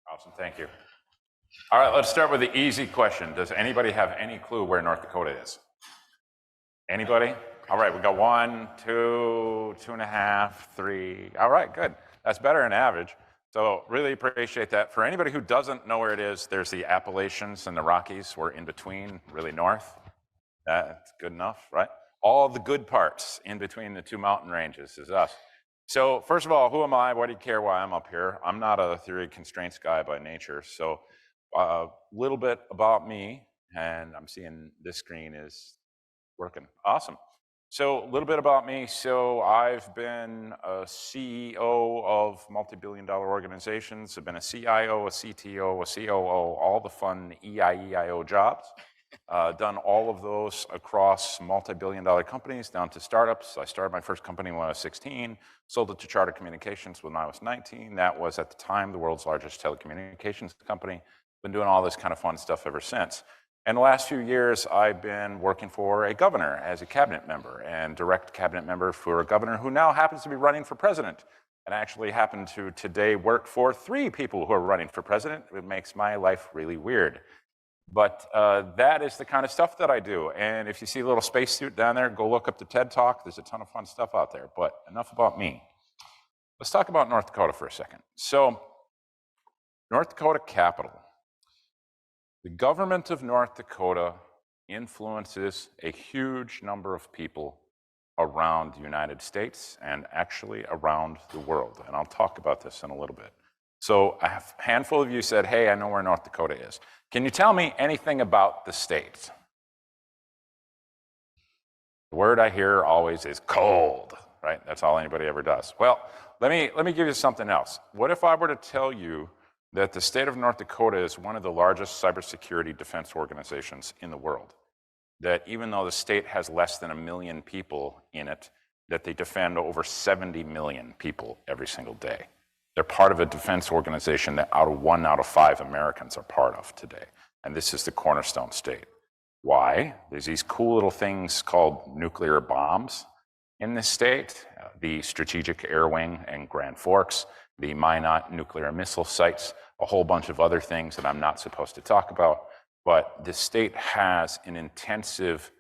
Awesome, thank you. All right, let's start with the easy question. Does anybody have any clue where North Dakota is? Anybody? All right, we got 1, 2, 2.5, 3. All right, good. That's better than average. So really appreciate that. For anybody who doesn't know where it is, there's the Appalachians and the Rockies. We're in between, really north. That's good enough, right? All the good parts in between the two mountain ranges is us. So first of all, who am I? Why do you care why I'm up here? I'm not a theory constraints guy by nature. So a little bit about me, and I'm seeing this screen is working. Awesome. So a little bit about me. So I've been a CEO of multi-billion-dollar organizations. I've been a CIO, a CTO, a COO, all the fun EIEIO jobs. Done all of those across multi-billion-dollar companies down to startups. I started my first company when I was 16, sold it to Charter Communications when I was 19. That was at the time the world's largest telecommunications company. Been doing all this kind of fun stuff ever since. In the last few years, I've been working for a governor as a cabinet member and direct cabinet member for a governor who now happens to be running for president. And I actually happen to today work for 3 people who are running for president. It makes my life really weird. But that is the kind of stuff that I do. And if you see a little spacesuit down there, go look up the TED Talk. There's a ton of fun stuff out there. But enough about me. Let's talk about North Dakota for a second. So, North Dakota capital. The government of North Dakota influences a huge number of people around the United States and actually around the world. And I'll talk about this in a little bit. So a handful of you said, hey, I know where North Dakota is. Can you tell me anything about the state? The word I hear always is cold, right? That's all anybody ever does. Well, let me give you something else. What if I were to tell you that the state of North Dakota is one of the largest cybersecurity defense organizations in the world? That even though the state has less than 1 million people in it, that they defend over 70 million people every single day. They're part of a defense organization that 1 out of 5 Americans are part of today. And this is the cornerstone state. Why? There's these cool little things called nuclear bombs in this state, the Strategic Air Wing and Grand Forks, the Minot nuclear missile sites, a whole bunch of other things that I'm not supposed to talk about. But the state has an intensive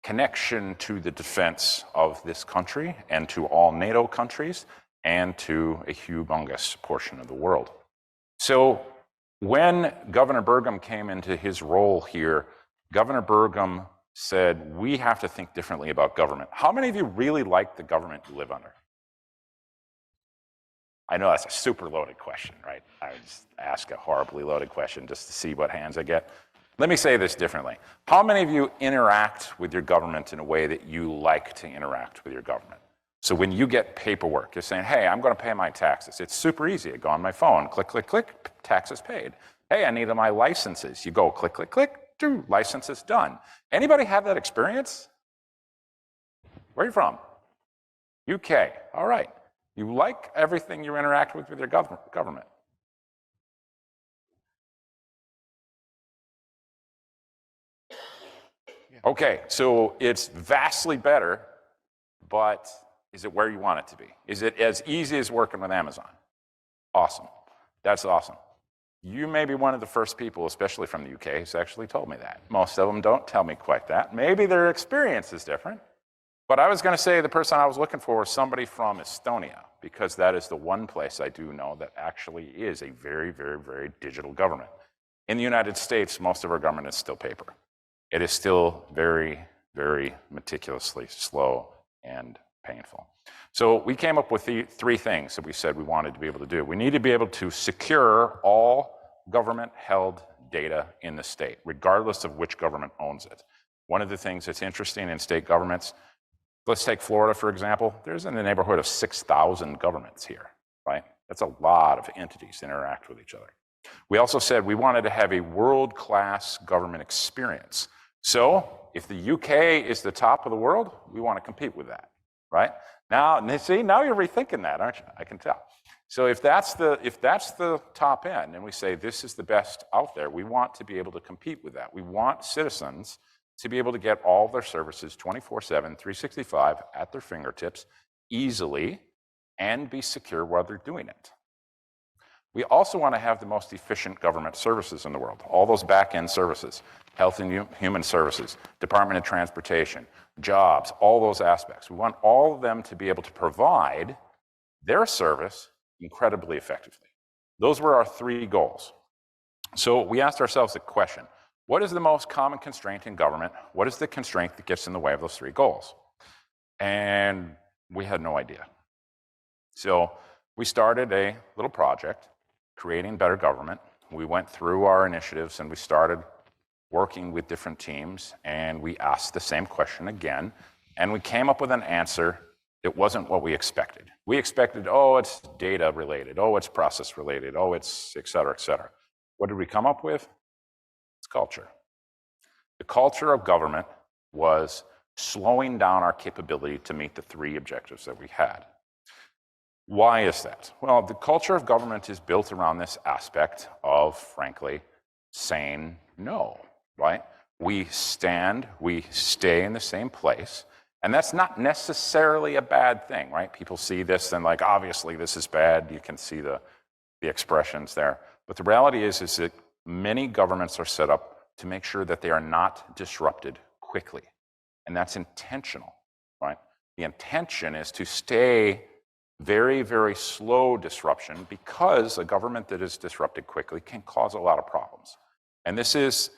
connection to the defense of this country and to all NATO countries and to a humongous portion of the world. So when Governor Burgum came into his role here, Governor Burgum said, we have to think differently about government. How many of you really like the government you live under? I know that's a super loaded question, right? I just ask a horribly loaded question just to see what hands I get. Let me say this differently. How many of you interact with your government in a way that you like to interact with your government? So when you get paperwork, you're saying, hey, I'm going to pay my taxes. It's super easy. I go on my phone, click, click, click, taxes paid. Hey, I need my licenses. You go click, click, click, licenses done. Anybody have that experience? Where are you from? UK. All right. You like everything you interact with your government. Okay, so it's vastly better, but is it where you want it to be? Is it as easy as working with Amazon? Awesome. That's awesome. You may be one of the first people, especially from the UK, who's actually told me that. Most of them don't tell me quite that. Maybe their experience is different. But I was going to say the person I was looking for was somebody from Estonia, because that is the one place I do know that actually is a very, very, very digital government. In the United States, most of our government is still paper. It is still very, very meticulously slow and painful. So we came up with the 3 things that we said we wanted to be able to do. We need to be able to secure all government-held data in the state, regardless of which government owns it. One of the things that's interesting in state governments, let's take Florida, for example. There's in the neighborhood of 6,000 governments here, right? That's a lot of entities that interact with each other. We also said we wanted to have a world-class government experience. So if the UK is the top of the world, we want to compete with that, right? Now, see, now you're rethinking that, aren't you? I can tell. So if that's the top end, and we say this is the best out there, we want to be able to compete with that. We want citizens to be able to get all their services 24/7, 365 at their fingertips easily and be secure while they're doing it. We also want to have the most efficient government services in the world, all those back-end services, health and human services, Department of Transportation, jobs, all those aspects. We want all of them to be able to provide their service incredibly effectively. Those were our 3 goals. So we asked ourselves the question, what is the most common constraint in government? What is the constraint that gets in the way of those 3 goals? And we had no idea. So we started a little project, creating better government. We went through our initiatives and we started working with different teams, and we asked the same question again, and we came up with an answer that wasn't what we expected. We expected, oh, it's data related, oh, it's process related, oh, it's et cetera, et cetera. What did we come up with? It's culture. The culture of government was slowing down our capability to meet the 3 objectives that we had. Why is that? Well, the culture of government is built around this aspect of, frankly, saying no, right? We stay in the same place, and that's not necessarily a bad thing, right? People see this and like, obviously this is bad. You can see the expressions there. But the reality is that many governments are set up to make sure that they are not disrupted quickly, and that's intentional, right? The intention is to stay very, very slow disruption, because a government that is disrupted quickly can cause a lot of problems. And this is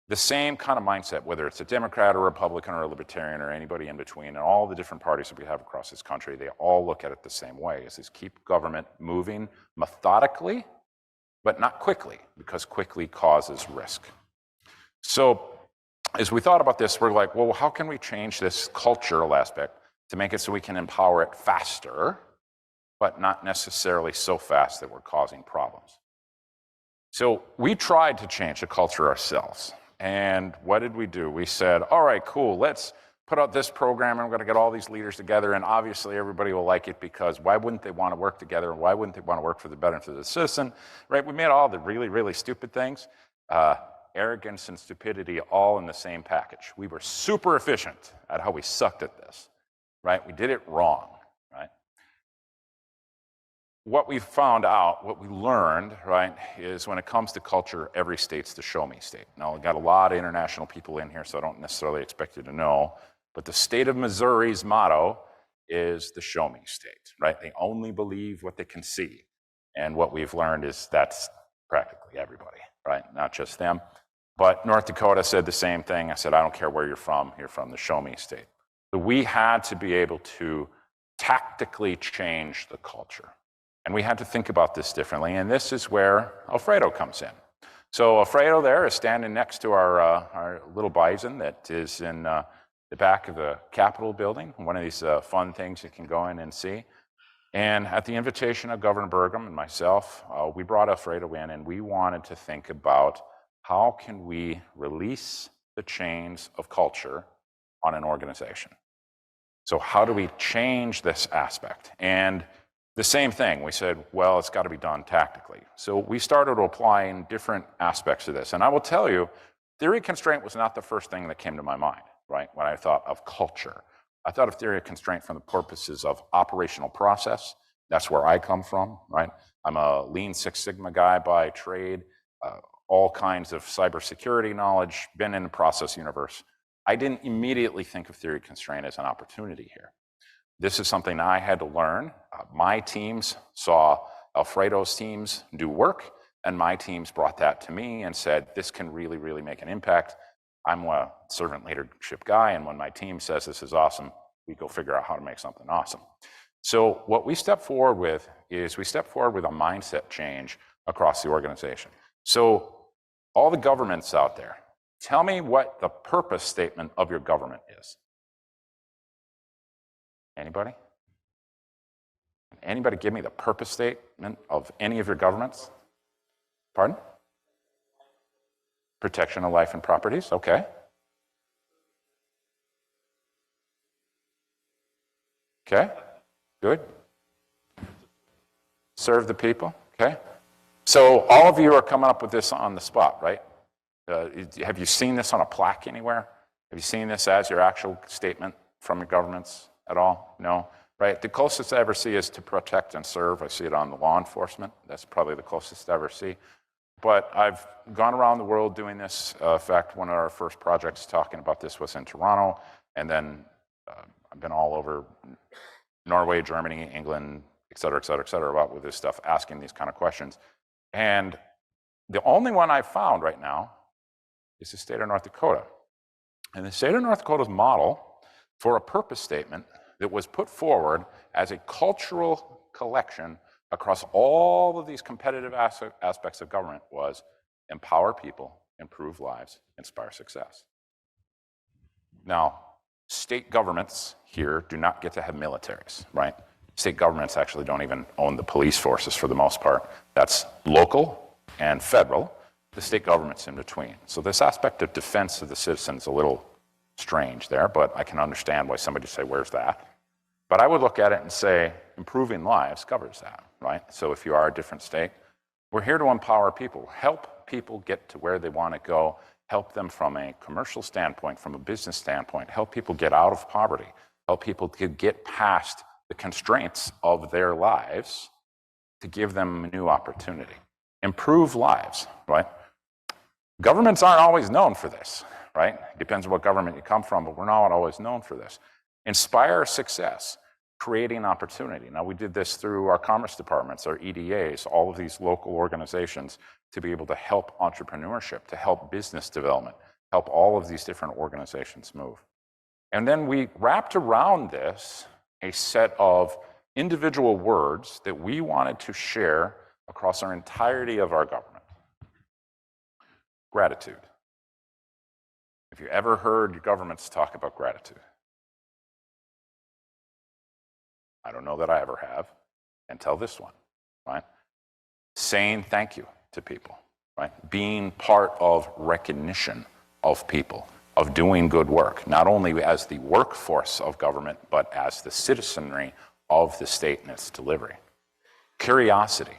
the same kind of mindset, whether it's a Democrat or Republican or a Libertarian or anybody in between, and all the different parties that we have across this country, they all look at it the same way, is keep government moving methodically, but not quickly, because quickly causes risk. So as we thought about this, we're like, well, how can we change this cultural aspect to make it so we can empower it faster, but not necessarily so fast that we're causing problems? So we tried to change the culture ourselves. And what did we do? We said, all right, cool, let's put out this program, and we're going to get all these leaders together, and obviously everybody will like it, because why wouldn't they want to work together, and why wouldn't they want to work for the benefit of the citizen, right? We made all the really, really stupid things, arrogance and stupidity all in the same package. We were super efficient at how we sucked at this, right? We did it wrong, right? What we found out, what we learned, right, is when it comes to culture, every state's the show me state. Now, I've got a lot of international people in here, so I don't necessarily expect you to know, but the state of Missouri's motto is the show me state, right? They only believe what they can see. And what we've learned is that's practically everybody, right? Not just them. But North Dakota said the same thing. I said, I don't care where you're from the show me state. So we had to be able to tactically change the culture. And we had to think about this differently, and this is where Alfredo comes in. So Alfredo there is standing next to our little bison that is in the back of the Capitol building, one of these fun things you can go in and see. And at the invitation of Governor Burgum and myself, we brought Alfredo in, and we wanted to think about how can we release the chains of culture on an organization. So how do we change this aspect? And the same thing, we said, well, it's got to be done tactically. So we started applying different aspects of this. And I will tell you, theory of constraint was not the first thing that came to my mind, right, when I thought of culture. I thought of theory of constraint from the purposes of operational process. That's where I come from, right? I'm a Lean Six Sigma guy by trade, all kinds of cybersecurity knowledge, been in the process universe. I didn't immediately think of theory of constraint as an opportunity here. This is something I had to learn. My teams saw Alfredo's teams do work, and my teams brought that to me and said, this can really, really make an impact. I'm a servant leadership guy, and when my team says this is awesome, we go figure out how to make something awesome. So what we step forward with is we step forward with a mindset change across the organization. So all the governments out there, tell me what the purpose statement of your government is. Anybody? Anybody give me the purpose statement of any of your governments? Pardon? Protection of life and properties, okay. Okay, good. Serve the people, okay. So all of you are coming up with this on the spot, right? Have you seen this on a plaque anywhere? Have you seen this as your actual statement from your governments at all? No? right? The closest I ever see is to protect and serve. I see it on the law enforcement. That's probably the closest I ever see. But I've gone around the world doing this. In fact, one of our first projects talking about this was in Toronto, and then I've been all over Norway, Germany, England, et cetera, about with this stuff, asking these kind of questions. And the only one I've found right now is the state of North Dakota. And the state of North Dakota's model for a purpose statement that was put forward as a cultural collection across all of these competitive aspects of government was empower people, improve lives, inspire success. Now, state governments here do not get to have militaries, right? State governments actually don't even own the police forces for the most part. That's local and federal. The state government's in between. So this aspect of defense of the citizen is a little strange there, but I can understand why somebody would say, where's that? But I would look at it and say, improving lives covers that, right? So if you are a different state, we're here to empower people, help people get to where they want to go, help them from a commercial standpoint, from a business standpoint, help people get out of poverty, help people to get past the constraints of their lives to give them a new opportunity. Improve lives, right? Governments aren't always known for this, right? Depends on what government you come from, but we're not always known for this. Inspire success, creating opportunity. Now, we did this through our commerce departments, our EDAs, all of these local organizations to be able to help entrepreneurship, to help business development, help all of these different organizations move. And then we wrapped around this a set of individual words that we wanted to share across our entirety of our government. Gratitude. Have you ever heard governments talk about gratitude? I don't know that I ever have, until this one, right? Saying thank you to people, right? Being part of recognition of people, of doing good work, not only as the workforce of government, but as the citizenry of the state and its delivery. Curiosity.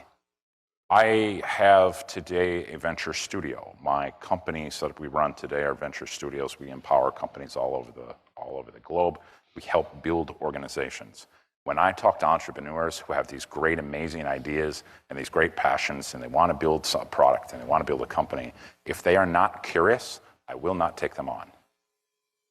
I have today a venture studio. My companies that we run today are venture studios. We empower companies all over the globe. We help build organizations. When I talk to entrepreneurs who have these great, amazing ideas and these great passions, and they want to build a product and they want to build a company, if they are not curious, I will not take them on.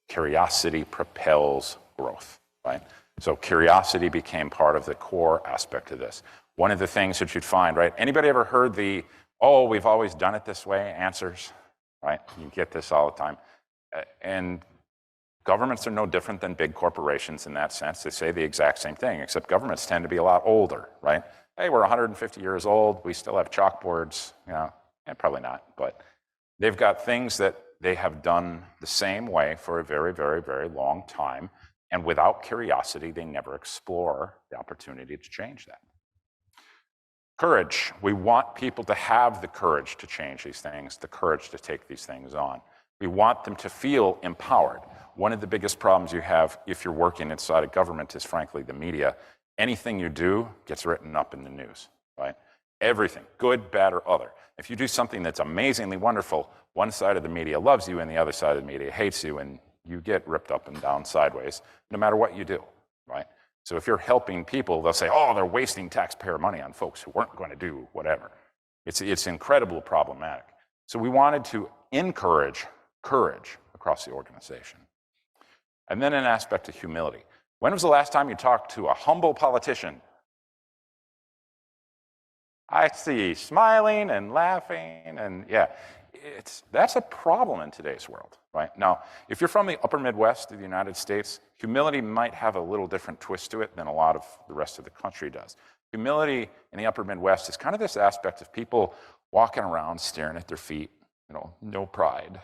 Curiosity propels growth, right? So curiosity became part of the core aspect of this. One of the things that you'd find, right? Anybody ever heard the, oh, we've always done it this way answers, right? You get this all the time. And governments are no different than big corporations in that sense. They say the exact same thing, except governments tend to be a lot older, right? Hey, we're 150 years old. We still have chalkboards. You know, probably not, but they've got things that they have done the same way for a very, very, very long time. And without curiosity, they never explore the opportunity to change that. Courage. We want people to have the courage to change these things, the courage to take these things on. We want them to feel empowered. One of the biggest problems you have if you're working inside a government is, frankly, the media. Anything you do gets written up in the news, right? Everything, good, bad, or other. If you do something that's amazingly wonderful, one side of the media loves you and the other side of the media hates you, and you get ripped up and down sideways, no matter what you do, right? So if you're helping people, they'll say, oh, they're wasting taxpayer money on folks who weren't going to do whatever. It's incredibly problematic. So we wanted to encourage courage across the organization. And then an aspect of humility. When was the last time you talked to a humble politician? I see smiling and laughing, and yeah, that's a problem in today's world, right? Now, if you're from the upper Midwest of the United States, humility might have a little different twist to it than a lot of the rest of the country does. Humility in the upper Midwest is kind of this aspect of people walking around staring at their feet, no pride.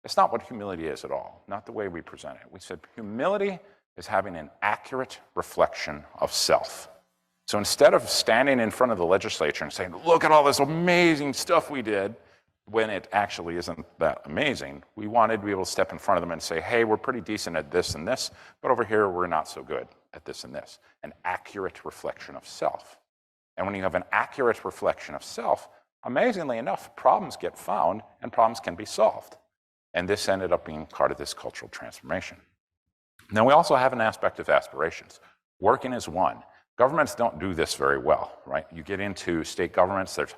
It's not what humility is at all, not the way we present it. We said humility is having an accurate reflection of self. So instead of standing in front of the legislature and saying, look at all this amazing stuff we did, when it actually isn't that amazing, we wanted to be able to step in front of them and say, hey, we're pretty decent at this and this, but over here we're not so good at this and this. An accurate reflection of self. And when you have an accurate reflection of self, amazingly enough, problems get found and problems can be solved. And this ended up being part of this cultural transformation. Now, we also have an aspect of aspirations. Working as one. Governments don't do this very well, right? You get into state governments, there's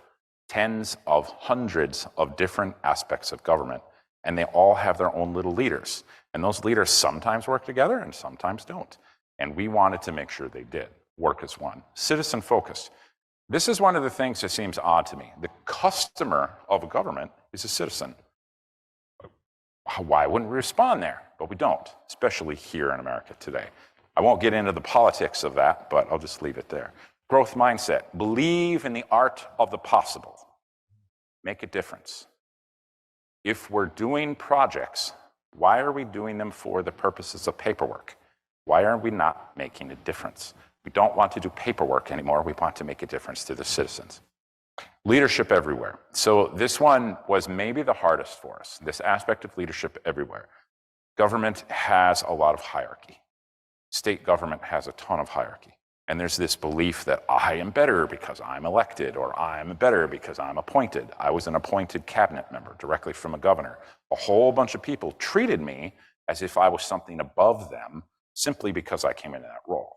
tens of hundreds of different aspects of government, and they all have their own little leaders. And those leaders sometimes work together and sometimes don't. And we wanted to make sure they did work as one. Citizen focused. This is one of the things that seems odd to me. The customer of a government is a citizen. Why wouldn't we respond there? But we don't, especially here in America today. I won't get into the politics of that, but I'll just leave it there. Growth mindset. Believe in the art of the possible. Make a difference. If we're doing projects, why are we doing them for the purposes of paperwork? Why are we not making a difference? We don't want to do paperwork anymore. We want to make a difference to the citizens. Leadership everywhere. So this one was maybe the hardest for us, this aspect of leadership everywhere. Government has a lot of hierarchy. State government has a ton of hierarchy. And there's this belief that I am better because I'm elected, or I'm better because I'm appointed. I was an appointed cabinet member directly from a governor. A whole bunch of people treated me as if I was something above them simply because I came into that role.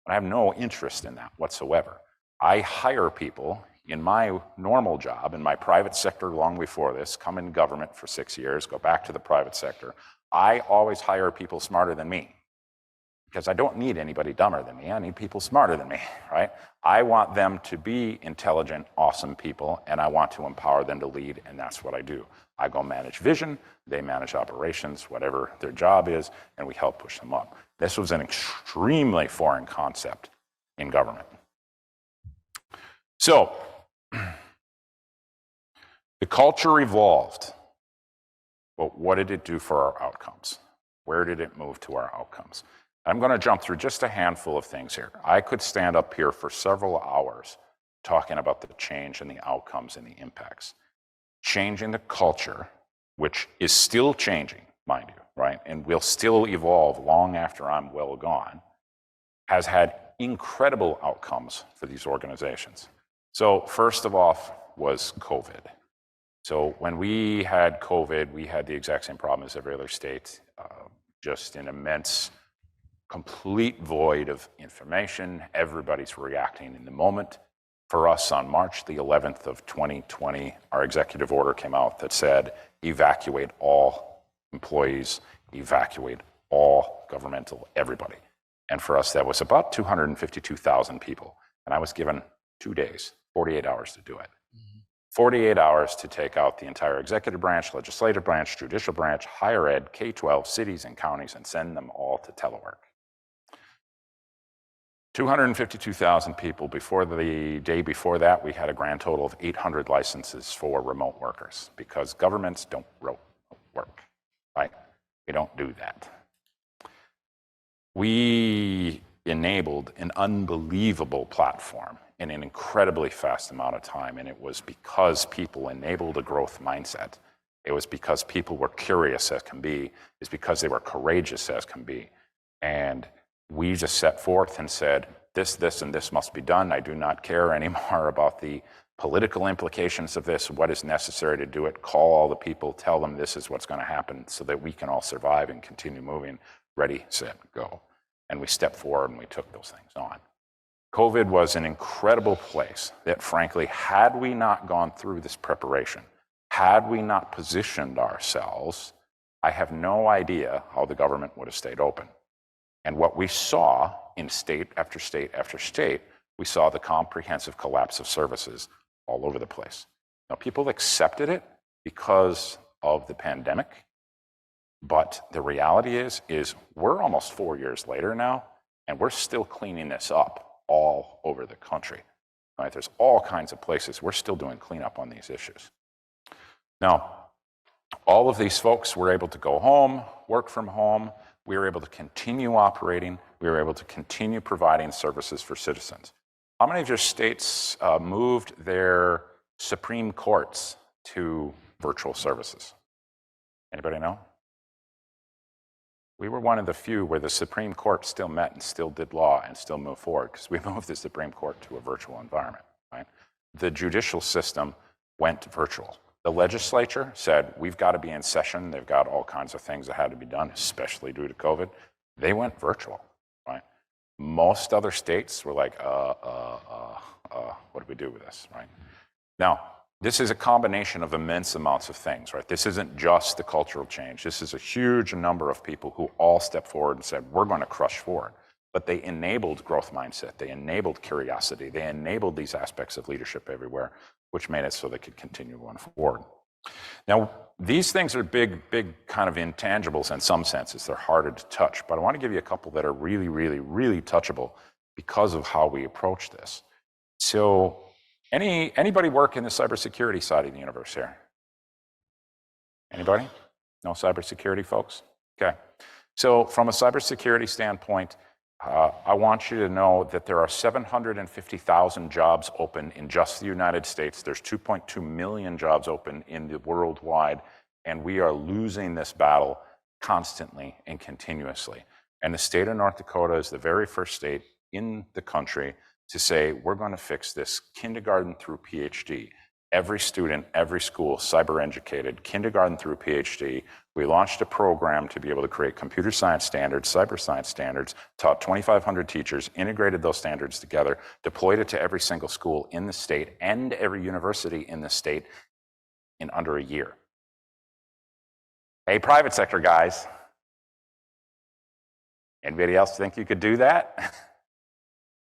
And I have no interest in that whatsoever. I hire people in my normal job, in my private sector long before this, come in government for 6 years, go back to the private sector. I always hire people smarter than me because I don't need anybody dumber than me. I need people smarter than me, right? I want them to be intelligent, awesome people, and I want to empower them to lead, and that's what I do. I go manage vision, they manage operations, whatever their job is, and we help push them up. This was an extremely foreign concept in government. So, the culture evolved, but what did it do for our outcomes? Where did it move to our outcomes? I'm going to jump through just a handful of things here. I could stand up here for several hours talking about the change and the outcomes and the impacts. Changing the culture, which is still changing, mind you, right? And will still evolve long after I'm well gone, has had incredible outcomes for these organizations. So first of all was COVID. So when we had COVID, we had the exact same problem as every other state, just an immense, complete void of information. Everybody's reacting in the moment. For us, on March the 11th of 2020, our executive order came out that said, evacuate all employees, evacuate all governmental, everybody. And for us, that was about 252,000 people. And I was given 2 days, 48 hours to do it. 48 hours to take out the entire executive branch, legislative branch, judicial branch, higher ed, K-12, cities and counties, and send them all to telework. 252,000 people. Before the day before that, we had a grand total of 800 licenses for remote workers because governments don't work, right? We don't do that. We enabled an unbelievable platform in an incredibly fast amount of time, and it was because people enabled a growth mindset. It was because people were curious as can be. It's because they were courageous as can be. And we just set forth and said, this, and this must be done. I do not care anymore about the political implications of this, what is necessary to do it. Call all the people, tell them this is what's going to happen so that we can all survive and continue moving. Ready, set, go. And we stepped forward and we took those things on. COVID was an incredible place that, frankly, had we not gone through this preparation, had we not positioned ourselves, I have no idea how the government would have stayed open. And what we saw in state after state after state, we saw the comprehensive collapse of services all over the place. Now, people accepted it because of the pandemic, but the reality is we're almost 4 years later now, and we're still cleaning this up all over the country. Right? There's all kinds of places we're still doing cleanup on these issues. Now, all of these folks were able to go home, work from home. We were able to continue operating. We were able to continue providing services for citizens. How many of your states moved their Supreme Courts to virtual services? Anybody know? We were one of the few where the Supreme Court still met and still did law and still moved forward because we moved the Supreme Court to a virtual environment, right? The judicial system went virtual. The legislature said, we've got to be in session. They've got all kinds of things that had to be done, especially due to COVID. They went virtual, right? Most other states were like, what do we do with this, right? Now, this is a combination of immense amounts of things, right? This isn't just the cultural change. This is a huge number of people who all stepped forward and said, we're going to crush forward. But they enabled growth mindset. They enabled curiosity. They enabled these aspects of leadership everywhere, which made it so they could continue going forward. Now, these things are big kind of intangibles in some senses. They're harder to touch, but I want to give you a couple that are really, really, really touchable because of how we approach this. So anybody work in the cybersecurity side of the universe here? Anybody? No cybersecurity folks? Okay. So from a cybersecurity standpoint, I want you to know that there are 750,000 jobs open in just the United States. There's 2.2 million jobs open in the worldwide, and we are losing this battle constantly and continuously. And the state of North Dakota is the very first state in the country to say, we're going to fix this kindergarten through PhD. Every student, every school, cyber educated, kindergarten through PhD. We launched a program to be able to create computer science standards, cyber science standards, taught 2,500 teachers, integrated those standards together, deployed it to every single school in the state and every university in the state in under a year. Hey, private sector guys. Anybody else think you could do that?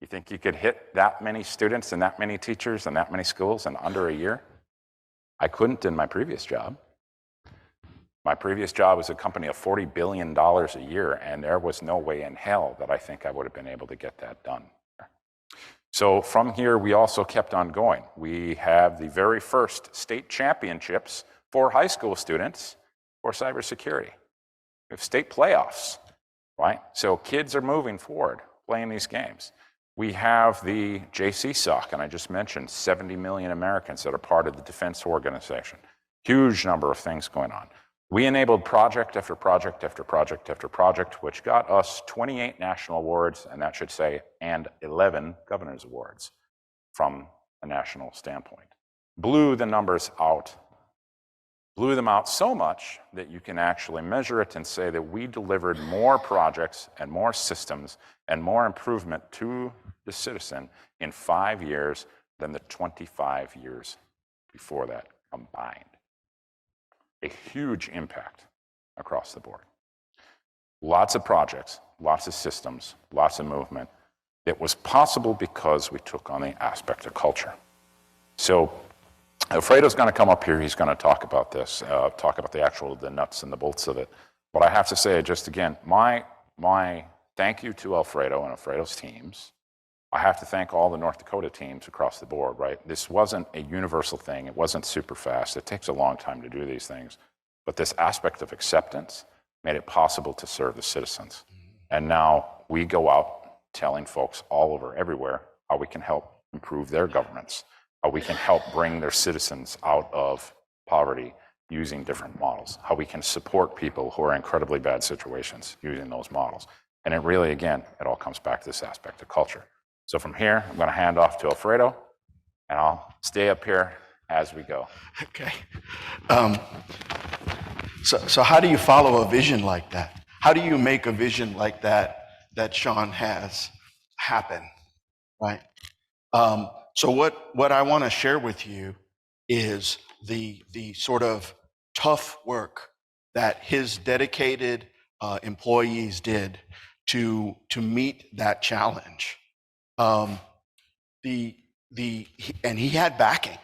You think you could hit that many students and that many teachers and that many schools in under a year? I couldn't in my previous job. My previous job was a company of $40 billion a year, and there was no way in hell that I think I would have been able to get that done. So from here, we also kept on going. We have the very first state championships for high school students for cybersecurity. We have state playoffs, right? So kids are moving forward, playing these games. We have the JCSOC, and I just mentioned 70 million Americans that are part of the defense organization. Huge number of things going on. We enabled project after project after project after project, which got us 28 national awards, and that should say, and 11 governor's awards from a national standpoint. Blew the numbers out. Blew them out so much that you can actually measure it and say that we delivered more projects and more systems and more improvement to the citizen in 5 years than the 25 years before that combined. A huge impact across the board. Lots of projects, lots of systems, lots of movement. It was possible because we took on the aspect of culture. So Alfredo's going to come up here. He's going to talk about this, talk about the nuts and the bolts of it. But I have to say, just again, my thank you to Alfredo and Alfredo's teams. I have to thank all the North Dakota teams across the board, right? This wasn't a universal thing. It wasn't super fast. It takes a long time to do these things. But this aspect of acceptance made it possible to serve the citizens. And now we go out telling folks all over, everywhere, how we can help improve their governments, how we can help bring their citizens out of poverty using different models, how we can support people who are in incredibly bad situations using those models. And it really, again, it all comes back to this aspect of culture. So from here, I'm going to hand off to Alfredo, and I'll stay up here as we go. Okay. So how do you follow a vision like that? How do you make a vision like that Shawn has happen, right? So what I want to share with you is the sort of tough work that his dedicated employees did to meet that challenge. And he had backing,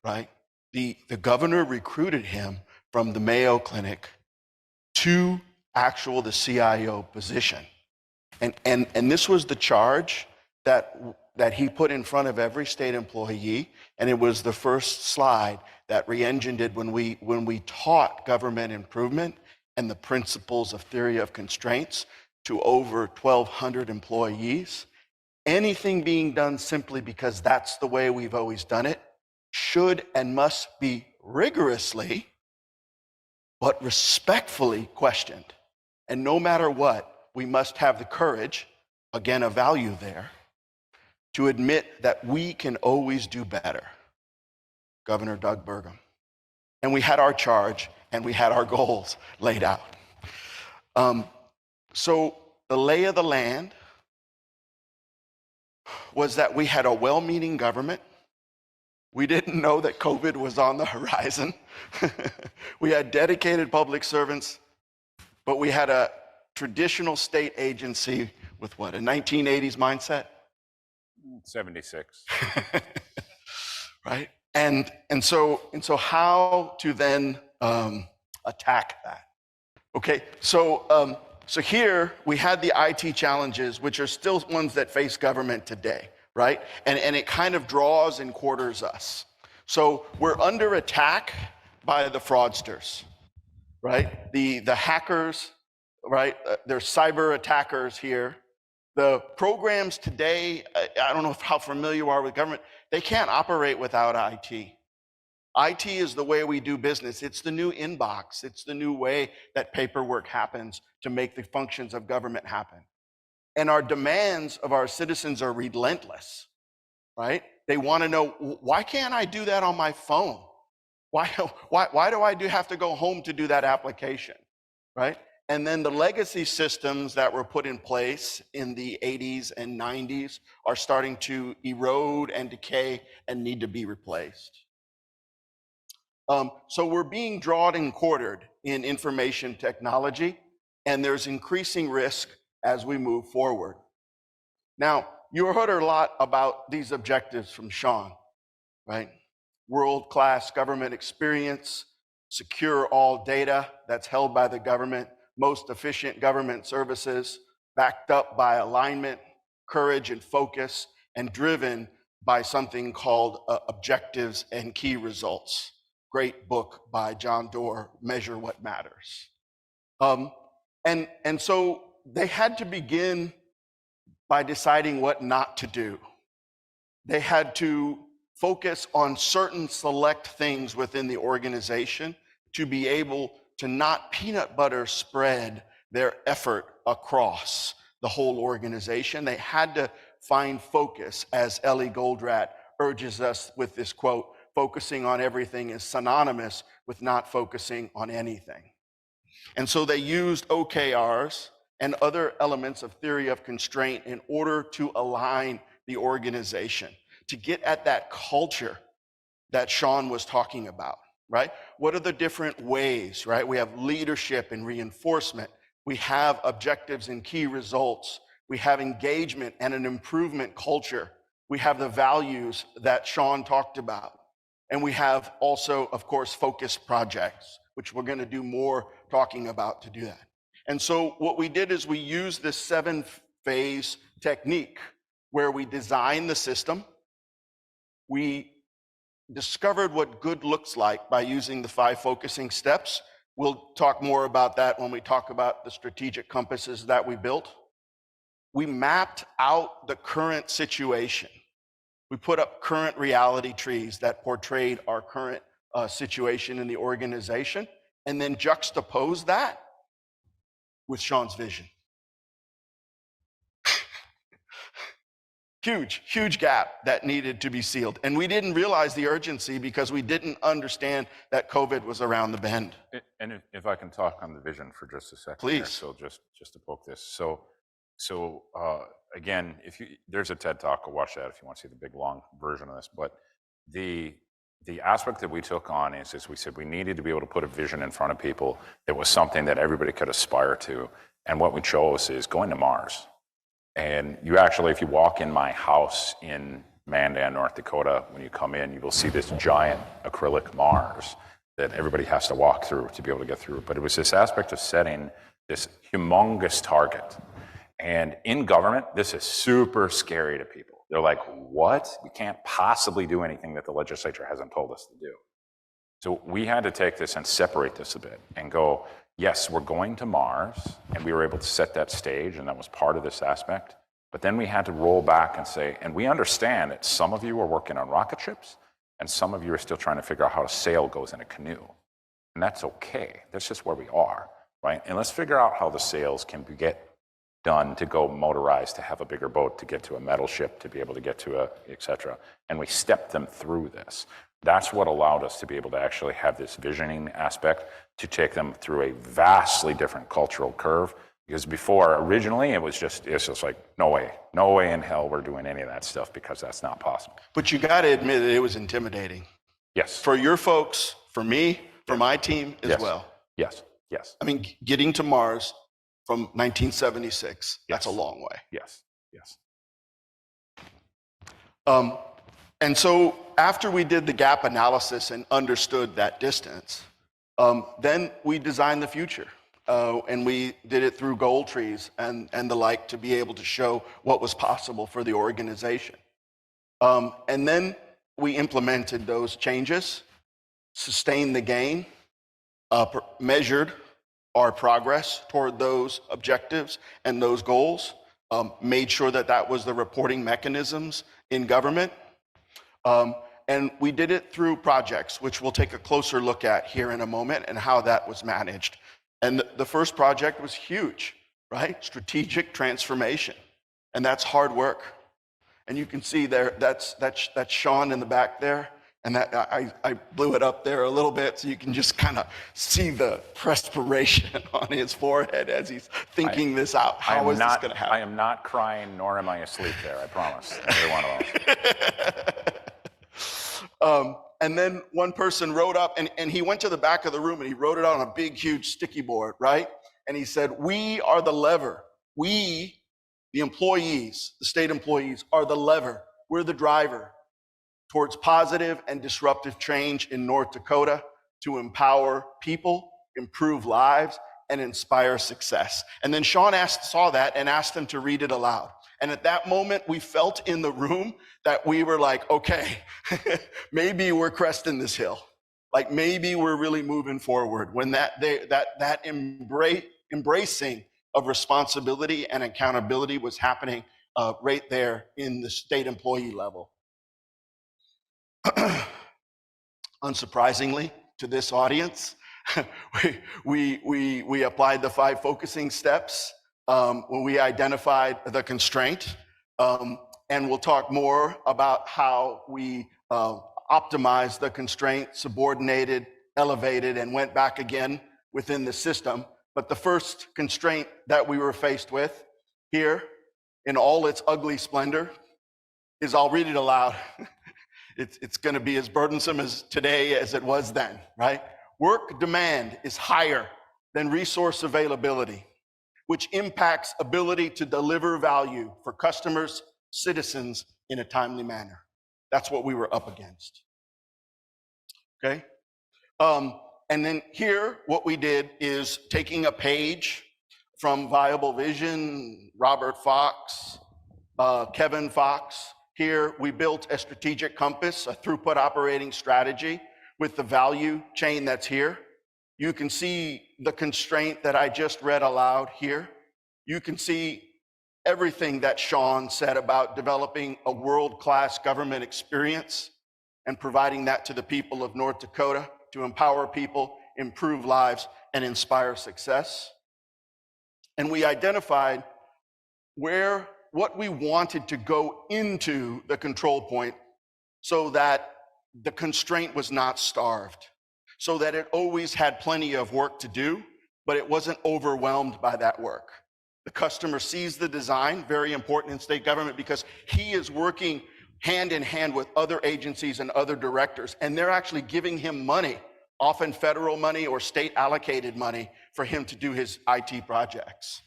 right? The governor recruited him from the Mayo Clinic to the CIO position. And this was the charge that he put in front of every state employee, and it was the first slide that Re-Engine did when we taught government improvement and the principles of theory of constraints to over 1,200 employees. Anything being done simply because that's the way we've always done it should and must be rigorously but respectfully questioned. And no matter what, we must have the courage, again, a value there, to admit that we can always do better. Governor Doug Burgum. And we had our charge and we had our goals laid out. So the lay of the land was that we had a well-meaning government. We didn't know that COVID was on the horizon. We had dedicated public servants, but we had a traditional state agency with what, a 1980s mindset? 76. Right? And so how to then attack that? Okay, so here we had the IT challenges, which are still ones that face government today, right? And it kind of draws and quarters us. So we're under attack by the fraudsters, right? The hackers, right? There's cyber attackers here. The programs today, I don't know how familiar you are with government, they can't operate without IT. IT is the way we do business. It's the new inbox. It's the new way that paperwork happens to make the functions of government happen. And our demands of our citizens are relentless, right? They want to know, why can't I do that on my phone? Why do I have to go home to do that application, right? And then the legacy systems that were put in place in the 80s and 90s are starting to erode and decay and need to be replaced. So we're being drawn and quartered in information technology, and there's increasing risk as we move forward. Now, you heard a lot about these objectives from Shawn, right? World-class government experience, secure all data that's held by the government, most efficient government services, backed up by alignment, courage, and focus, and driven by something called objectives and key results. Great book by John Doerr, Measure What Matters. And so they had to begin by deciding what not to do. They had to focus on certain select things within the organization to be able to not peanut butter spread their effort across the whole organization. They had to find focus, as Ellie Goldratt urges us with this quote, focusing on everything is synonymous with not focusing on anything. And so they used OKRs and other elements of theory of constraint in order to align the organization, to get at that culture that Shawn was talking about, right? What are the different ways, right? We have leadership and reinforcement. We have objectives and key results. We have engagement and an improvement culture. We have the values that Shawn talked about. And we have also, of course, focus projects, which we're going to do more talking about to do that. And so what we did is we used this 7-phase technique where we designed the system. We discovered what good looks like by using the 5 focusing steps. We'll talk more about that when we talk about the strategic compasses that we built. We mapped out the current situation. We put up current reality trees that portrayed our current situation in the organization, and then juxtapose that with Shawn's vision. Huge gap that needed to be sealed. And we didn't realize the urgency because we didn't understand that COVID was around the bend. And if I can talk on the vision for just a second. Please. Here, so just to poke this. So again, there's a TED Talk, go watch that if you want to see the big long version of this. But the aspect that we took on is we said we needed to be able to put a vision in front of people that was something that everybody could aspire to. And what we chose is going to Mars. And you actually, if you walk in my house in Mandan, North Dakota, when you come in, you will see this giant acrylic Mars that everybody has to walk through to be able to get through. But it was this aspect of setting this humongous target. And in government, this is super scary to people. They're like, what? We can't possibly do anything that the legislature hasn't told us to do. So we had to take this and separate this a bit and go, yes, we're going to Mars, and we were able to set that stage, and that was part of this aspect. But then we had to roll back and say, and we understand that some of you are working on rocket ships, and some of you are still trying to figure out how a sail goes in a canoe. And that's okay. That's just where we are, right? And let's figure out how the sails can get done to go motorized, to have a bigger boat, to get to a metal ship, to be able to get to et cetera. And we stepped them through this. That's what allowed us to be able to actually have this visioning aspect, to take them through a vastly different cultural curve, Because before, originally, it's just like, no way in hell we're doing any of that stuff because that's not possible. But you got to admit that it was intimidating. Yes. For your folks, for me, for my team as well. Yes. Yes. I mean, getting to Mars from 1976, that's a long way. Yes. Yes. And so after we did the gap analysis and understood that distance, then we designed the future. And we did it through goal trees and the like to be able to show what was possible for the organization. And then we implemented those changes, sustained the gain, measured our progress toward those objectives and those goals, made sure that that was the reporting mechanisms in government. And we did it through projects, which we'll take a closer look at here in a moment and how that was managed. And the first project was huge, right? Strategic transformation. And that's hard work. And you can see there, that's Shawn in the back there. And that I blew it up there a little bit so you can just kind of see the perspiration on his forehead as he's thinking this out. How is this going to happen? I am not crying, nor am I asleep there, I promise. Every one of those. And then one person wrote up, and he went to the back of the room and he wrote it on a big, huge sticky board, right? And he said, we are the lever. We, the employees, the state employees, are the lever. We're the driver towards positive and disruptive change in North Dakota to empower people, improve lives, and inspire success. And then Shawn saw that and asked them to read it aloud. And at that moment, we felt in the room that we were like, okay, maybe we're cresting this hill. Like maybe we're really moving forward when that embracing of responsibility and accountability was happening right there in the state employee level. Unsurprisingly to this audience, we applied the 5 focusing steps when we identified the constraint. And we'll talk more about how we optimized the constraint, subordinated, elevated, and went back again within the system. But the first constraint that we were faced with here in all its ugly splendor is, I'll read it aloud. It's going to be as burdensome as today as it was then, right? Work demand is higher than resource availability, which impacts ability to deliver value for customers, citizens in a timely manner. That's what we were up against. Okay? And then here, what we did is taking a page from Viable Vision, Robert Fox, Kevin Fox. Here, we built a strategic compass, a throughput operating strategy with the value chain that's here. You can see the constraint that I just read aloud here. You can see everything that Shawn said about developing a world-class government experience and providing that to the people of North Dakota to empower people, improve lives, and inspire success. And we identified what we wanted to go into the control point so that the constraint was not starved, so that it always had plenty of work to do, but it wasn't overwhelmed by that work. The customer sees the design, very important in state government, because he is working hand in hand with other agencies and other directors, and they're actually giving him money, often federal money or state allocated money, for him to do his IT projects.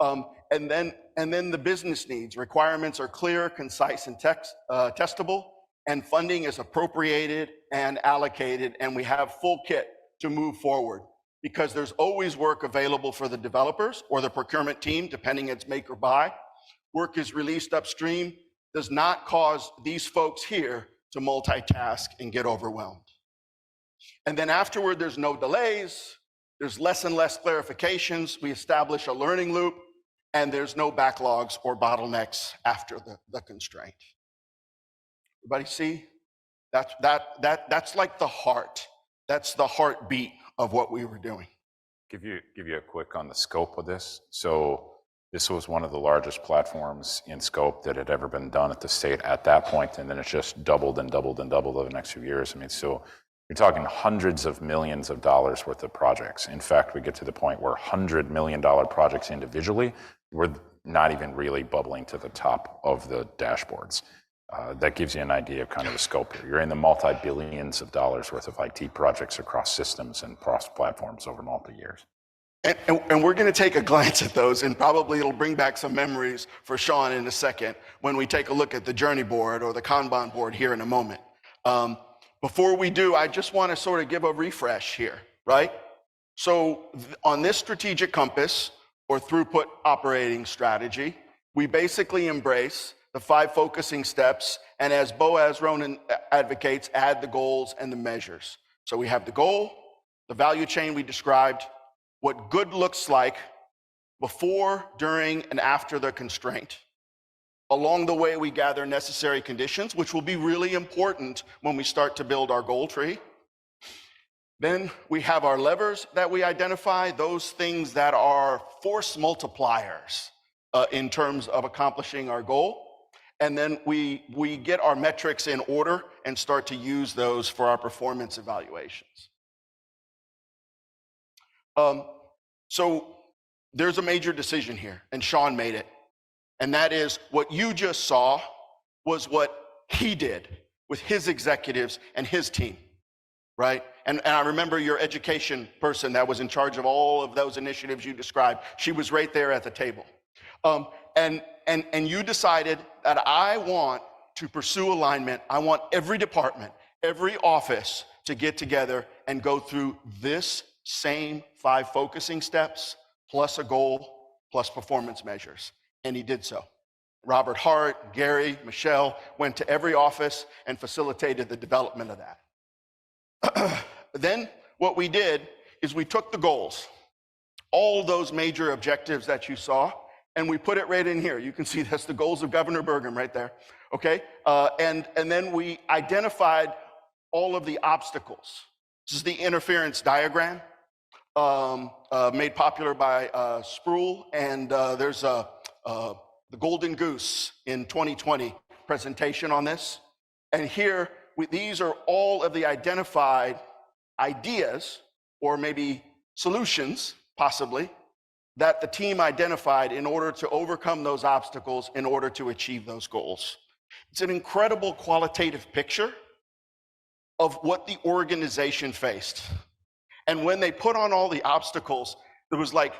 And then the business needs. Requirements are clear, concise, and testable, and funding is appropriated and allocated, and we have full kit to move forward, because there's always work available for the developers or the procurement team, depending it's make or buy. Work is released upstream, does not cause these folks here to multitask and get overwhelmed. And then afterward, there's no delays, there's less and less clarifications, we establish a learning loop, and there's no backlogs or bottlenecks after the constraint. Everybody see? That's like the heart. That's the heartbeat of what we were doing. Give you a quick on the scope of this. So this was one of the largest platforms in scope that had ever been done at the state at that point, and then it's just doubled and doubled and doubled over the next few years. I mean, so You're talking hundreds of millions of dollars worth of projects. In fact, we get to the point where $100 million projects individually, we're not even really bubbling to the top of the dashboards. That gives you an idea of kind of the scope here. You're in the multi-billions of dollars worth of IT projects across systems and cross platforms over multi-years. And we're going to take a glance at those, and probably it'll bring back some memories for Shawn in a second when we take a look at the journey board or the Kanban board here in a moment. Before we do, I just want to sort of give a refresh here, right? So on this strategic compass or throughput operating strategy, we basically embrace the 5 focusing steps, and as Boaz Ronan advocates, add the goals and the measures. So we have the goal, the value chain we described, what good looks like before, during, and after the constraint. Along the way, we gather necessary conditions, which will be really important when we start to build our goal tree. Then we have our levers that we identify, those things that are force multipliers in terms of accomplishing our goal. And then we get our metrics in order and start to use those for our performance evaluations. So there's a major decision here, and Shawn made it. And that is what you just saw was what he did with his executives and his team, right? And I remember your education person that was in charge of all of those initiatives you described. She was right there at the table. And you decided that I want to pursue alignment. I want every department, every office to get together and go through this same 5 focusing steps, plus a goal, plus performance measures. And he did so. Robert Hart, Gary, Michelle went to every office and facilitated the development of that. Then what we did is we took the goals, all those major objectives that you saw, and we put it right in here. You can see that's the goals of Governor Burgum right there, okay? And then we identified all of the obstacles. This is the interference diagram made popular by Sproul, and there's the Golden Goose in 2020 presentation on this. And here, these are all of the identified ideas, or maybe solutions, possibly, that the team identified in order to overcome those obstacles, in order to achieve those goals. It's an incredible qualitative picture of what the organization faced. And when they put on all the obstacles, it was like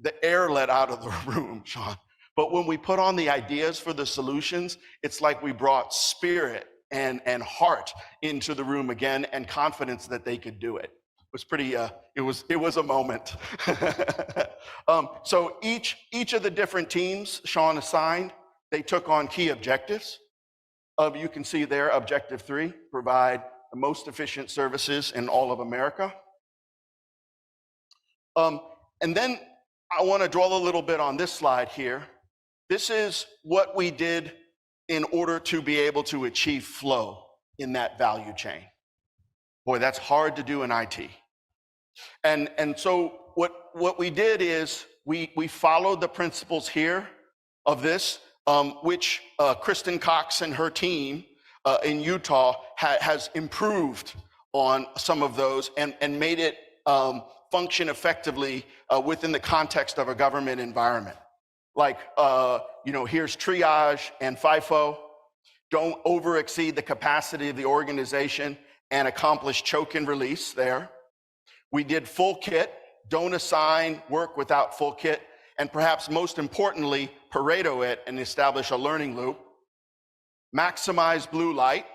the air let out of the room, Shawn. But when we put on the ideas for the solutions, it's like we brought spirit and heart into the room again, and confidence that they could do it. It was pretty, it was a moment. So each of the different teams Shawn assigned, they took on key objectives. You can see there, objective 3, provide the most efficient services in all of America. And then I want to dwell a little bit on this slide here. This is what we did in order to be able to achieve flow in that value chain. Boy, that's hard to do in IT. And so what we did is we followed the principles here of this, which Kristen Cox and her team in Utah has improved on some of those and made it function effectively within the context of a government environment. Like, here's triage and FIFO. Don't over exceed the capacity of the organization and accomplish choke and release there. We did full kit, don't assign work without full kit, and perhaps most importantly, Pareto it and establish a learning loop. Maximize blue light,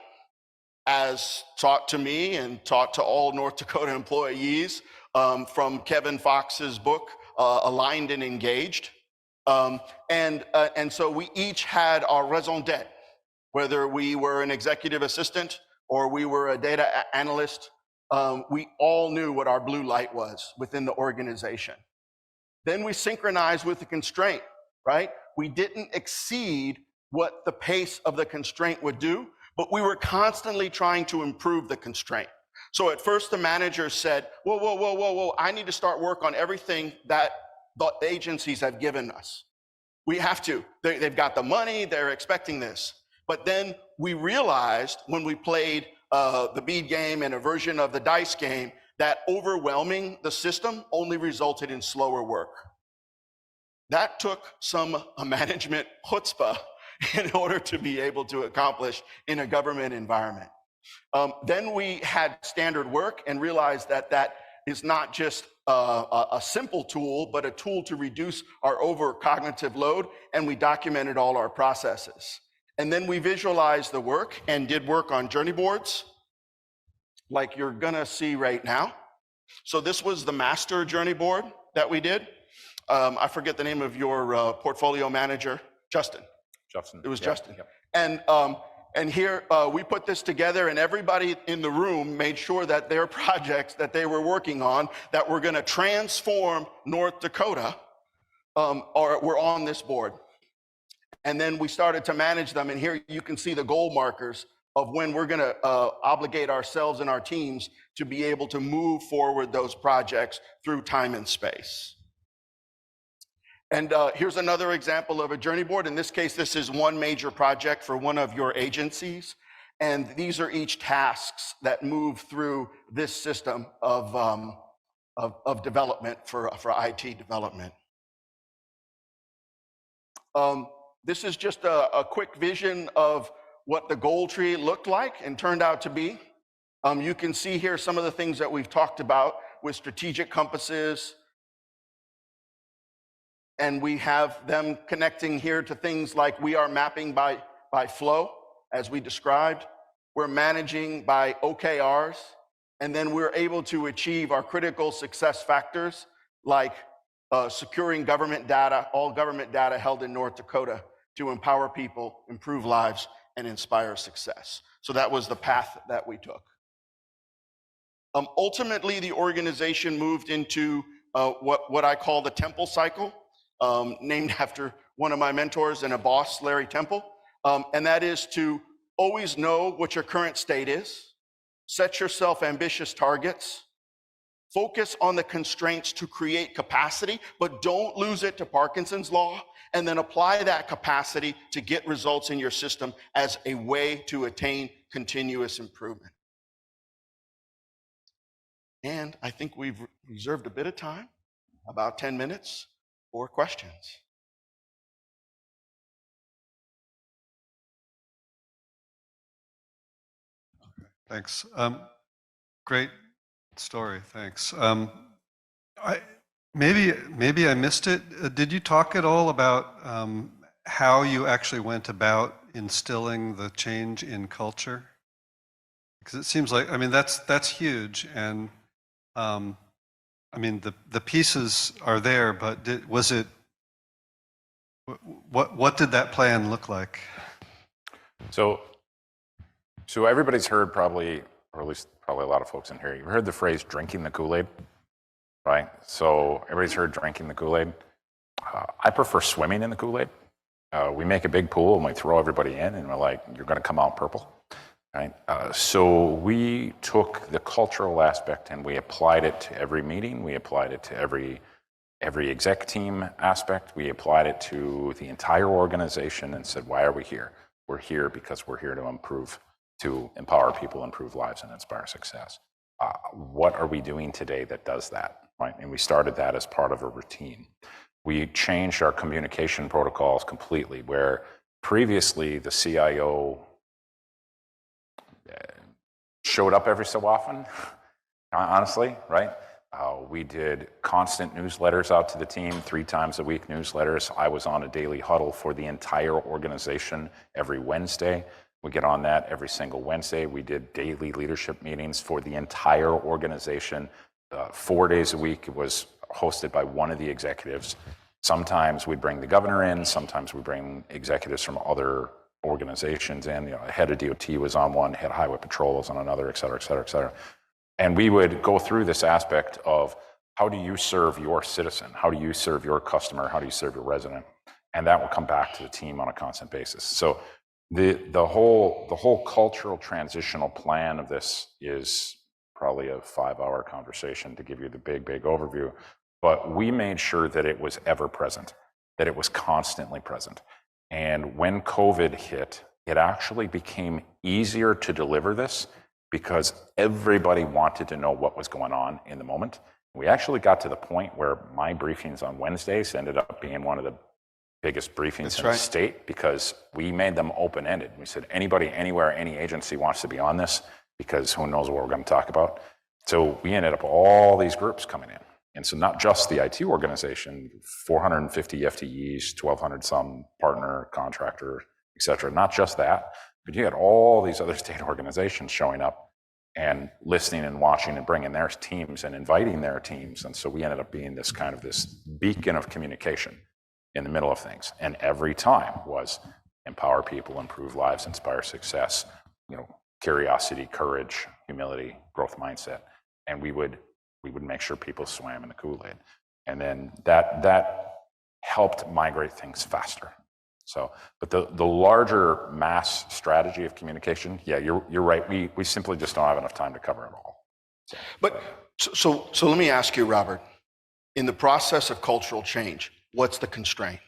as taught to me and taught to all North Dakota employees from Kevin Fox's book, Aligned and Engaged. And so we each had our raison d'etre, whether we were an executive assistant or we were a data analyst. We all knew what our blue light was within the organization. Then we synchronized with the constraint, right? We didn't exceed what the pace of the constraint would do, but we were constantly trying to improve the constraint. So at first the manager said, whoa, I need to start work on everything that the agencies have given us. We have to. They've got the money, they're expecting this. But then we realized when we played the bead game and a version of the dice game, that overwhelming the system only resulted in slower work. That took some management chutzpah in order to be able to accomplish in a government environment. Then we had standard work and realized that that is not just a simple tool, but a tool to reduce our over cognitive load, and we documented all our processes. And then we visualized the work and did work on journey boards, like you're gonna see right now. So this was the master journey board that we did. I forget the name of your portfolio manager, Justin. Justin. It was Yep. Justin. Yep. And here we put this together, and everybody in the room made sure that their projects that they were working on that were going to transform North Dakota were on this board. And then we started to manage them, and here you can see the goal markers of when we're going to obligate ourselves and our teams to be able to move forward those projects through time and space. And here's another example of a journey board. In this case, this is one major project for one of your agencies. And these are each tasks that move through this system of development for IT development. This is just a quick vision of what the goal tree looked like and turned out to be. You can see here some of the things that we've talked about with strategic compasses, and we have them connecting here to things like we are mapping by flow, as we described. We're managing by OKRs, and then we're able to achieve our critical success factors, like securing government data, all government data held in North Dakota, to empower people, improve lives, and inspire success. So that was the path that we took. Ultimately, the organization moved into what I call the Temple cycle, named after one of my mentors and a boss, Larry Temple. And that is to always know what your current state is, set yourself ambitious targets, focus on the constraints to create capacity, but don't lose it to Parkinson's law, and then apply that capacity to get results in your system as a way to attain continuous improvement. And I think we've reserved a bit of time, about 10 minutes, for questions. Thanks. Great story. Thanks. Maybe I missed it. Did you talk at all about how you actually went about instilling the change in culture? Because it seems like, I mean, that's huge, and I mean, the pieces are there, but what did that plan look like? So everybody's heard probably, or at least probably a lot of folks in here, you've heard the phrase drinking the Kool-Aid, right? So everybody's heard drinking the Kool-Aid. I prefer swimming in the Kool-Aid. We make a big pool and we throw everybody in and we're like, you're gonna come out purple, right? So we took the cultural aspect and we applied it to every meeting. We applied it to every exec team aspect. We applied it to the entire organization and said, why are we here? We're here because we're here to empower people, improve lives, and inspire success. What are we doing today that does that, right? And we started that as part of a routine. We changed our communication protocols completely, where previously the CIO showed up every so often, honestly, right? We did constant newsletters out to the team, 3 times a week newsletters. I was on a daily huddle for the entire organization every Wednesday. We get on that every single Wednesday. We did daily leadership meetings for the entire organization. 4 days a week. It was hosted by one of the executives. Sometimes we'd bring the governor in, sometimes we bring executives from other organizations in. You know, head of DOT was on one, head of highway patrol was on another, et cetera, et cetera, et cetera. And we would go through this aspect of how do you serve your citizen? How do you serve your customer? How do you serve your resident? And that will come back to the team on a constant basis. So the whole cultural transitional plan of this is probably a 5-hour conversation to give you the big overview. But we made sure that it was ever present, that it was constantly present. And when COVID hit, it actually became easier to deliver this because everybody wanted to know what was going on in the moment. We actually got to the point where my briefings on Wednesdays ended up being one of the biggest briefings in the state, because we made them open-ended. We said, anybody, anywhere, any agency wants to be on this, because who knows what we're going to talk about. So we ended up all these groups coming in. And so not just the IT organization, 450 FTEs, 1,200 some partner, contractor, et cetera. Not just that, but you had all these other state organizations showing up and listening and watching and bringing their teams and inviting their teams. And so we ended up being this kind of this beacon of communication in the middle of things. And every time was empower people, improve lives, inspire success, curiosity, courage, humility, growth mindset. And we would make sure people swam in the Kool-Aid. And then that helped migrate things faster. So, but the larger mass strategy of communication, yeah, you're right. We simply just don't have enough time to cover it all. So let me ask you, Robert, in the process of cultural change, what's the constraint?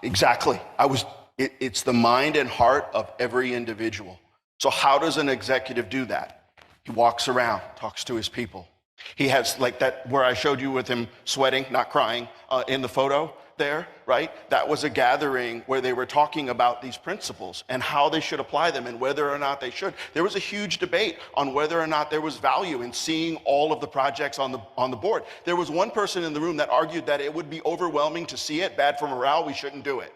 Exactly. It's the mind and heart of every individual. So how does an executive do that? He walks around, talks to his people. He has, like that where I showed you with him sweating, not crying, in the photo there, right? That was a gathering where they were talking about these principles and how they should apply them and whether or not they should. There was a huge debate on whether or not there was value in seeing all of the projects on the board. There was one person in the room that argued that it would be overwhelming to see it, bad for morale, we shouldn't do it.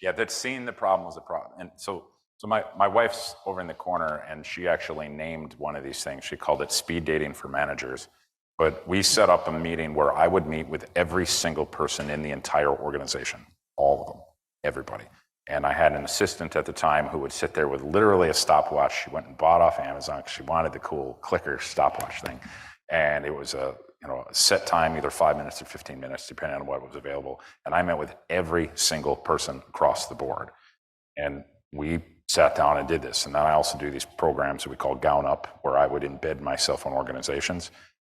Yeah, that seeing the problem was a problem. And so my wife's over in the corner, and she actually named one of these things. She called it speed dating for managers. But we set up a meeting where I would meet with every single person in the entire organization, all of them, everybody. And I had an assistant at the time who would sit there with literally a stopwatch. She went and bought off Amazon because she wanted the cool clicker stopwatch thing. And it was a set time, either 5 minutes or 15 minutes, depending on what was available. And I met with every single person across the board. And we sat down and did this. And then I also do these programs that we call Gown Up, where I would embed myself in organizations.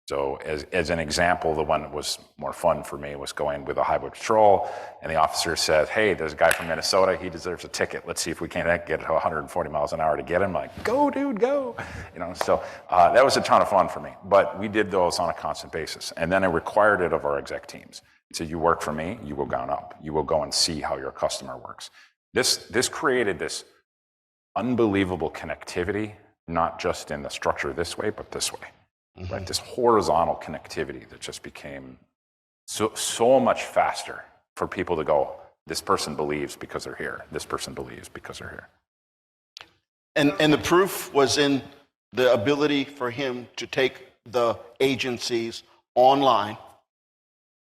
So as an example, the one that was more fun for me was going with a highway patrol, and the officer said, hey, there's a guy from Minnesota, he deserves a ticket. Let's see if we can't get 140 miles an hour to get him. I'm like, go, dude, go. So that was a ton of fun for me. But we did those on a constant basis. And then I required it of our exec teams. So you work for me, you will Gown Up. You will go and see how your customer works. This created this unbelievable connectivity, not just in the structure this way, but this way. Mm-hmm. Right, this horizontal connectivity that just became so much faster for people to go, this person believes because they're here. This person believes because they're here. And the proof was in the ability for him to take the agencies online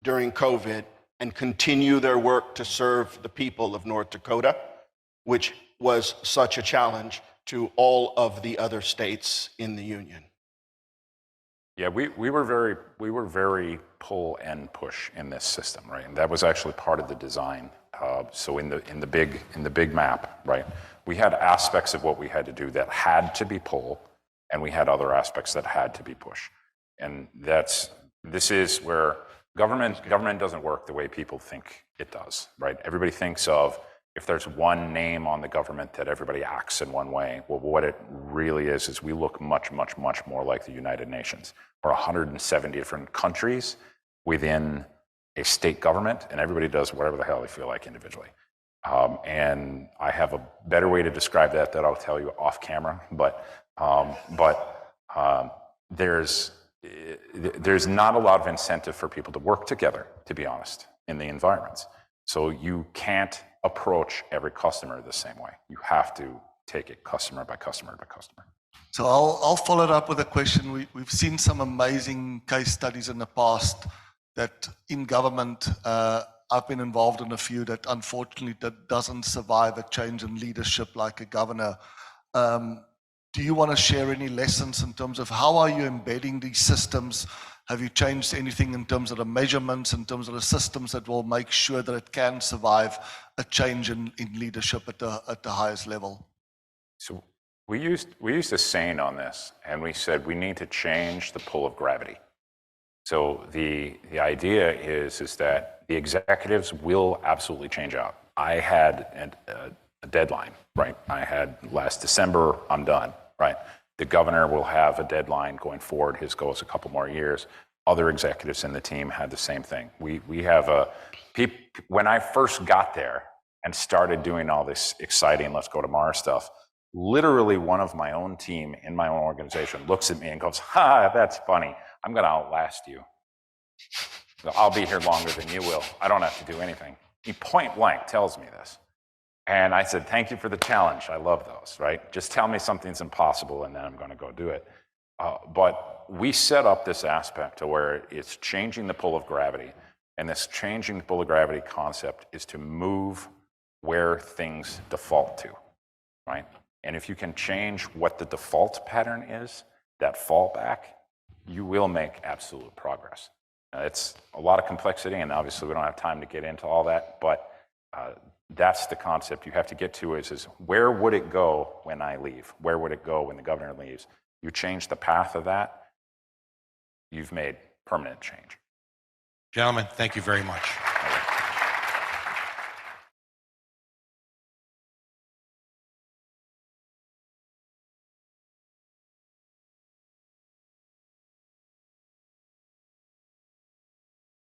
during COVID and continue their work to serve the people of North Dakota, which was such a challenge to all of the other states in the union. Yeah, we were very pull and push in this system, right? And that was actually part of the design. So in the big map, right, we had aspects of what we had to do that had to be pull, and we had other aspects that had to be push. And this is where government doesn't work the way people think it does, right? Everybody thinks of, if there's one name on the government, that everybody acts in one way. Well, what it really is we look much, much, much more like the United Nations. We're 170 different countries within a state government, and everybody does whatever the hell they feel like individually. And I have a better way to describe that I'll tell you off camera, but there's not a lot of incentive for people to work together, to be honest, in the environments. So you can't approach every customer the same way. You have to take it customer by customer by customer. So I'll follow it up with a question. We've seen some amazing case studies in the past that in government, I've been involved in a few that unfortunately that doesn't survive a change in leadership like a governor. Do you want to share any lessons in terms of how are you embedding these systems? Have you changed anything in terms of the measurements, in terms of the systems that will make sure that it can survive a change in leadership at the highest level? So we used a saying on this, and we said we need to change the pull of gravity. So the idea is that the executives will absolutely change out. I had a deadline, right? I had last December, I'm done, right? The governor will have a deadline going forward. His goes a couple more years. Other executives in the team had the same thing. We have when I first got there and started doing all this exciting let's go to Mars stuff, literally one of my own team in my own organization looks at me and goes, ha, that's funny. I'm going to outlast you. I'll be here longer than you will. I don't have to do anything. He point blank tells me this. And I said, thank you for the challenge. I love those, right? Just tell me something's impossible and then I'm going to go do it. But we set up this aspect to where it's changing the pull of gravity. And this changing the pull of gravity concept is to move where things default to, right? And if you can change what the default pattern is, that fallback, you will make absolute progress. It's a lot of complexity, and obviously we don't have time to get into all that, but that's the concept you have to get to is where would it go when I leave? Where would it go when the governor leaves? You change the path of that, you've made permanent change. Gentlemen, thank you very much.